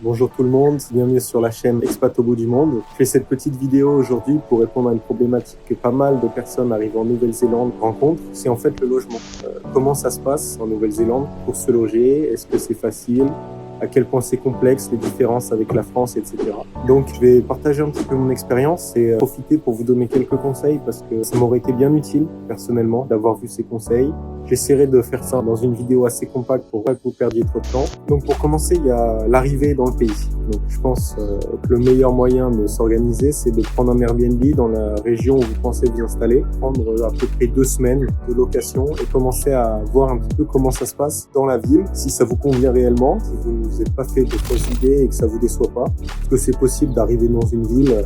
Bonjour tout le monde, bienvenue sur la chaîne Expat au bout du monde. Je fais cette petite vidéo aujourd'hui pour répondre à une problématique que pas mal de personnes arrivant en Nouvelle-Zélande rencontrent, c'est en fait le logement. Comment ça se passe en Nouvelle-Zélande pour se loger? Est-ce que c'est facile? À quel point c'est complexe, les différences avec la France, etc. Donc je vais partager un petit peu mon expérience et profiter pour vous donner quelques conseils parce que ça m'aurait été bien utile personnellement d'avoir vu ces conseils. J'essaierai de faire ça dans une vidéo assez compacte pour pas que vous perdiez trop de temps. Donc pour commencer, il y a l'arrivée dans le pays. Donc je pense que le meilleur moyen de s'organiser, c'est de prendre un Airbnb dans la région où vous pensez vous installer, prendre à peu près 2 semaines de location et commencer à voir un petit peu comment ça se passe dans la ville, si ça vous convient réellement, si vous ne vous êtes pas fait de fausses idées et que ça vous déçoit pas. Est-ce que c'est possible d'arriver dans une ville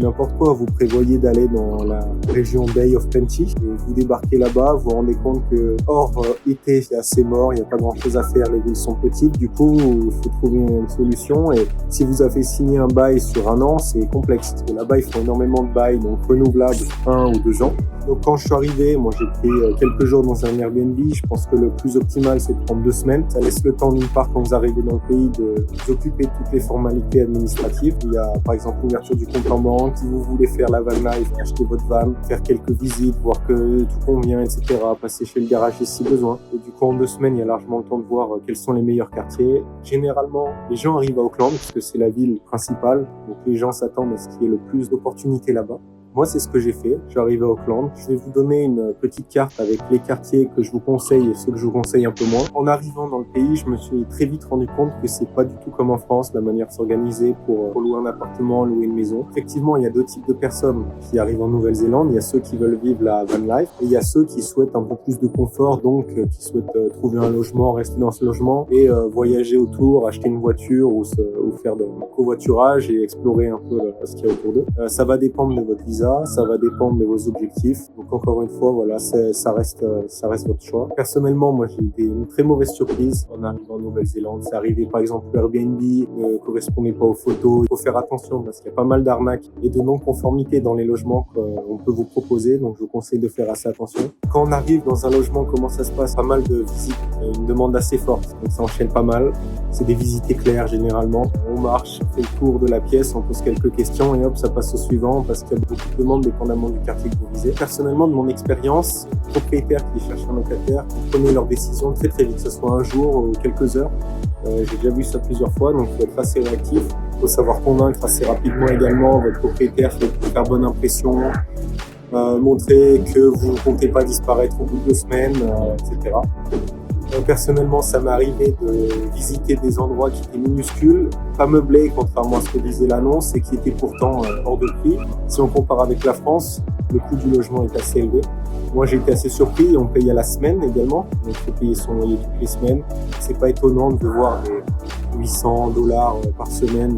n'importe quoi, vous prévoyez d'aller dans la région Bay of Plenty et vous débarquez là-bas, vous vous rendez compte que hors été, c'est assez mort, il n'y a pas grand-chose à faire, les villes sont petites, du coup, il faut trouver une solution et si vous avez signé un bail sur 1 an, c'est complexe parce que là-bas, ils font énormément de bails, donc renouvelables 1 ou 2 ans. Donc quand je suis arrivé, moi j'ai pris quelques jours dans un Airbnb, je pense que le plus optimal c'est de prendre 2 semaines. Ça laisse le temps d'une part quand vous arrivez dans le pays de vous occuper de toutes les formalités administratives. Il y a par exemple l'ouverture du compte en banque, si vous voulez faire la van life, acheter votre van, faire quelques visites, voir que tout convient, etc. Passer chez le garagiste si besoin. Et du coup en 2 semaines, il y a largement le temps de voir quels sont les meilleurs quartiers. Généralement, les gens arrivent à Auckland puisque c'est la ville principale, donc les gens s'attendent à ce qu'il y ait le plus d'opportunités là-bas. Moi, c'est ce que j'ai fait. Je suis arrivé à Auckland. Je vais vous donner une petite carte avec les quartiers que je vous conseille et ceux que je vous conseille un peu moins. En arrivant dans le pays, je me suis très vite rendu compte que c'est pas du tout comme en France, la manière de s'organiser pour louer un appartement, louer une maison. Effectivement, il y a 2 types de personnes qui arrivent en Nouvelle-Zélande. Il y a ceux qui veulent vivre la van life et il y a ceux qui souhaitent un peu plus de confort, donc qui souhaitent trouver un logement, rester dans ce logement et voyager autour, acheter une voiture ou faire de covoiturage et explorer un peu ce qu'il y a autour d'eux. Ça va dépendre de votre visa. Ça va dépendre de vos objectifs. Donc encore une fois, voilà, ça reste votre choix. Personnellement, moi, j'ai eu une très mauvaise surprise en arrivant en Nouvelle-Zélande. C'est arrivé, par exemple, Airbnb ne correspondait pas aux photos. Il faut faire attention parce qu'il y a pas mal d'arnaques et de non-conformités dans les logements qu'on peut vous proposer. Donc je vous conseille de faire assez attention. Quand on arrive dans un logement, comment ça se passe? Pas mal de visites, une demande assez forte. Donc ça enchaîne pas mal. C'est des visites éclairs généralement. On marche, on fait le tour de la pièce, on pose quelques questions et hop, ça passe au suivant parce qu'il y a beaucoup de demandes dépendamment du quartier que vous visez. Personnellement, de mon expérience, propriétaires qui cherchent un locataire, prenez leur décision très très vite, que ce soit un jour ou quelques heures. J'ai déjà vu ça plusieurs fois, donc il faut être assez réactif. Il faut savoir convaincre assez rapidement également votre propriétaire, il faut faire bonne impression, montrer que vous ne comptez pas disparaître au bout de 2 semaines, etc. Personnellement, ça m'est arrivé de visiter des endroits qui étaient minuscules, pas meublés, contrairement à ce que disait l'annonce, et qui étaient pourtant hors de prix. Si on compare avec la France, le coût du logement est assez élevé. Moi, j'ai été assez surpris. On paye à la semaine également. Donc, il faut payer son loyer toutes les semaines. C'est pas étonnant de voir des $800 par semaine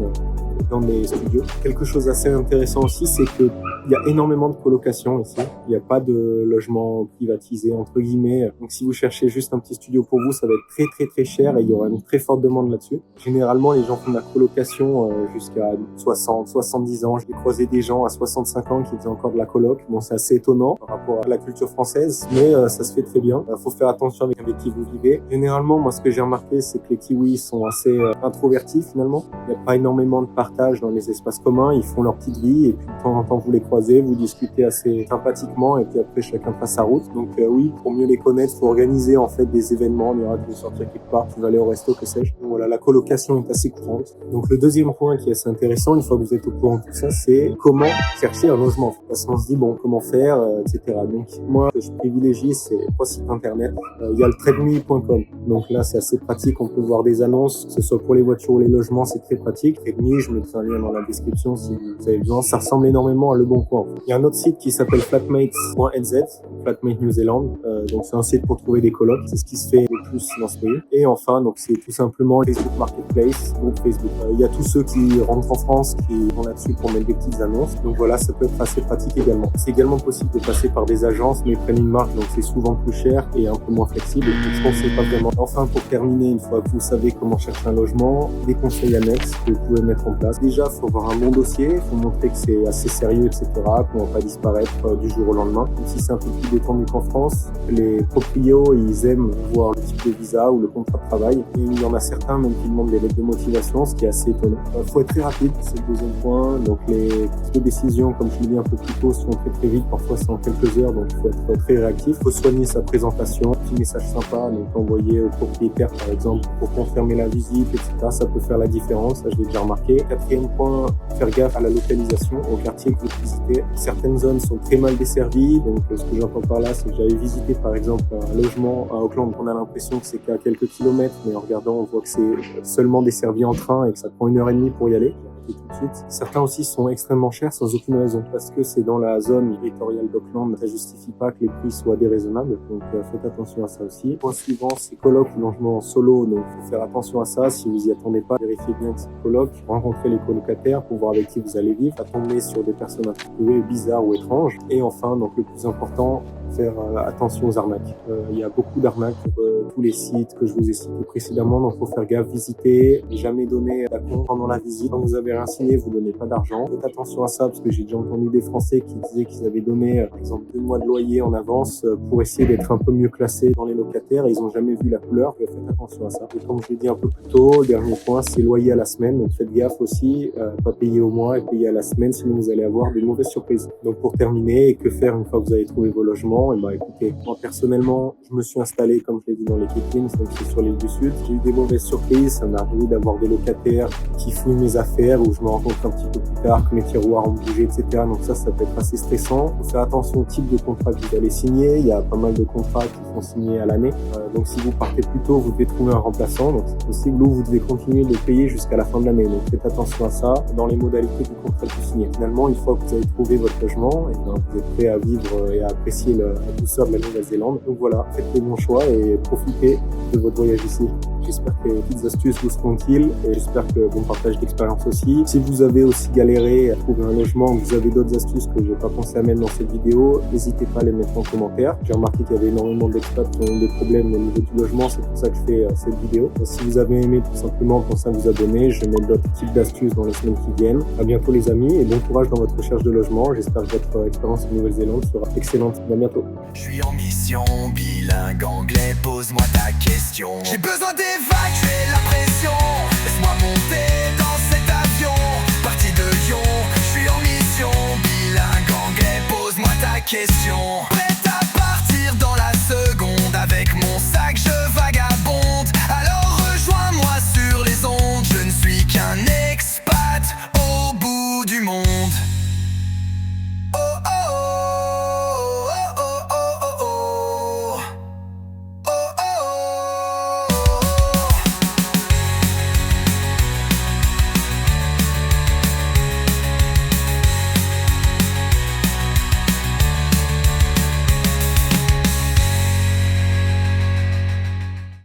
dans les studios. Quelque chose d'assez intéressant aussi, c'est que il y a énormément de colocations ici. Il n'y a pas de logement privatisé, entre guillemets. Donc, si vous cherchez juste un petit studio pour vous, ça va être très, très, très cher et il y aura une très forte demande là-dessus. Généralement, les gens font de la colocation jusqu'à 60, 70 ans. J'ai croisé des gens à 65 ans qui faisaient encore de la coloc. Bon, c'est assez étonnant par rapport à la culture française, mais ça se fait très bien. Faut faire attention avec qui vous vivez. Généralement, moi, ce que j'ai remarqué, c'est que les Kiwis sont assez introvertis, finalement. Il n'y a pas énormément de partage dans les espaces communs. Ils font leur petite vie et puis de temps en temps, vous les croisez, vous discutez assez sympathiquement et puis après chacun fera sa route. Donc oui, pour mieux les connaître, faut organiser en fait des événements. Il y aura de sortir quelque part, tu vas aller au resto, que sais-je. Donc voilà, la colocation est assez courante. Donc le deuxième point qui est assez intéressant, une fois que vous êtes au courant de tout ça, c'est comment chercher un logement. Parce qu'on se dit bon, comment faire, etc. Donc moi, ce que je privilégie, c'est 3 sites internet. Il y a le TradeMe.com. Donc là, c'est assez pratique. On peut voir des annonces, que ce soit pour les voitures ou les logements, c'est très pratique. TradeMe, je mettrai un lien dans la description si vous avez besoin. Ça ressemble énormément à Le Bon Coin. Il y a un autre site qui s'appelle flatmates.nz, Flatmate New Zealand. Donc c'est un site pour trouver des colocs. C'est ce qui se fait le plus dans ce pays. Et enfin, donc c'est tout simplement Facebook Marketplace, donc Facebook. Il y a tous ceux qui rentrent en France qui vont là-dessus pour mettre des petites annonces. Donc voilà, ça peut être assez pratique également. C'est également possible de passer par des agences, mais ils prennent une marge, donc c'est souvent plus cher et un peu moins flexible. Donc je conseille pas vraiment. Enfin, pour terminer, une fois que vous savez comment chercher un logement, des conseils annexes que vous pouvez mettre en place. Déjà, il faut avoir un bon dossier, il faut montrer que c'est assez sérieux, etc., qu'on va pas disparaître du jour au lendemain. Même si c'est un peu plus détendu qu'en France. Les proprios, ils aiment voir le type de visa ou le contrat de travail. Et il y en a certains même qui demandent des lettres de motivation, ce qui est assez étonnant. Faut être très rapide, c'est le deuxième point. Donc les prises de décision, comme je l'ai dit un peu plus tôt, sont très vite. Parfois c'est en quelques heures, donc il faut être très réactif. Il faut soigner sa présentation, un petit message sympa, donc envoyer au propriétaire par exemple pour confirmer la visite, etc. Ça peut faire la différence, ça je l'ai déjà remarqué. Quatrième point, faire gaffe à la localisation, au quartier que vous visitez. Certaines zones sont très mal desservies, donc ce que j'entends par là, c'est que j'avais visité par exemple un logement à Auckland, on a l'impression que c'est qu'à quelques kilomètres, mais en regardant on voit que c'est seulement desservi en train et que ça prend 1h30 pour y aller. Tout de suite. Certains aussi sont extrêmement chers sans aucune raison, parce que c'est dans la zone territoriale d'Auckland, ça justifie pas que les prix soient déraisonnables, donc faites attention à ça aussi. Point suivant, c'est coloc ou logement en solo, donc faut faire attention à ça, si vous y attendez pas, vérifiez bien que c'est coloc, rencontrez les colocataires pour voir avec qui vous allez vivre, attendez sur des personnes un peu bizarres ou étranges, et enfin, donc le plus important, faire attention aux arnaques. Il y a beaucoup d'arnaques sur tous les sites que je vous ai cités précédemment, donc faut faire gaffe, visiter, jamais donner la compte pendant la visite. Quand vous avez rien signé, vous donnez pas d'argent. Faites attention à ça parce que j'ai déjà entendu des Français qui disaient qu'ils avaient donné, par exemple, 2 mois de loyer en avance pour essayer d'être un peu mieux classés dans les locataires et ils ont jamais vu la couleur. Faites attention à ça. Et comme je l'ai dit un peu plus tôt, le dernier point, c'est loyer à la semaine. Donc faites gaffe aussi, pas payer au mois et payer à la semaine, sinon vous allez avoir de mauvaises surprises. Donc pour terminer, que faire une fois que vous avez trouvé vos logements? Et ben écoutez, moi personnellement, je me suis installé, comme je l'ai dit, dans les Cape donc c'est sur l'île du Sud. J'ai eu des mauvaises surprises. Ça m'est arrivé d'avoir des locataires qui fouillent mes affaires où je me rends compte un petit peu plus tard que mes tiroirs ont bougé, etc. Donc ça peut être assez stressant. Il faut faire attention au type de contrat que vous allez signer. Il y a pas mal de contrats qui sont signés à l'année. Donc si vous partez plus tôt, vous devez trouver un remplaçant. Donc c'est possible ou vous devez continuer de payer jusqu'à la fin de l'année. Donc faites attention à ça dans les modalités du contrat que vous signez. Finalement, une fois que vous avez trouvé votre logement, et ben, vous êtes prêt à vivre et à apprécier la douceur de la Nouvelle-Zélande. Donc voilà, faites les bons choix et profitez de votre voyage ici. J'espère que les petites astuces vous seront utiles et j'espère que bon partage d'expérience aussi. Si vous avez aussi galéré à trouver un logement, vous avez d'autres astuces que je n'ai pas pensé à mettre dans cette vidéo, n'hésitez pas à les mettre en commentaire. J'ai remarqué qu'il y avait énormément d'expats qui ont eu des problèmes au niveau du logement, c'est pour ça que je fais cette vidéo. Si vous avez aimé, tout simplement pensez à vous abonner. Je vais mettre d'autres types d'astuces dans les semaines qui viennent. À bientôt les amis et bon courage dans votre recherche de logement. J'espère que votre expérience en Nouvelle-Zélande sera excellente. À bientôt. Je suis en mission, bilingue anglais, pose-moi ta question. J'ai besoin des vagues, j'ai la pression.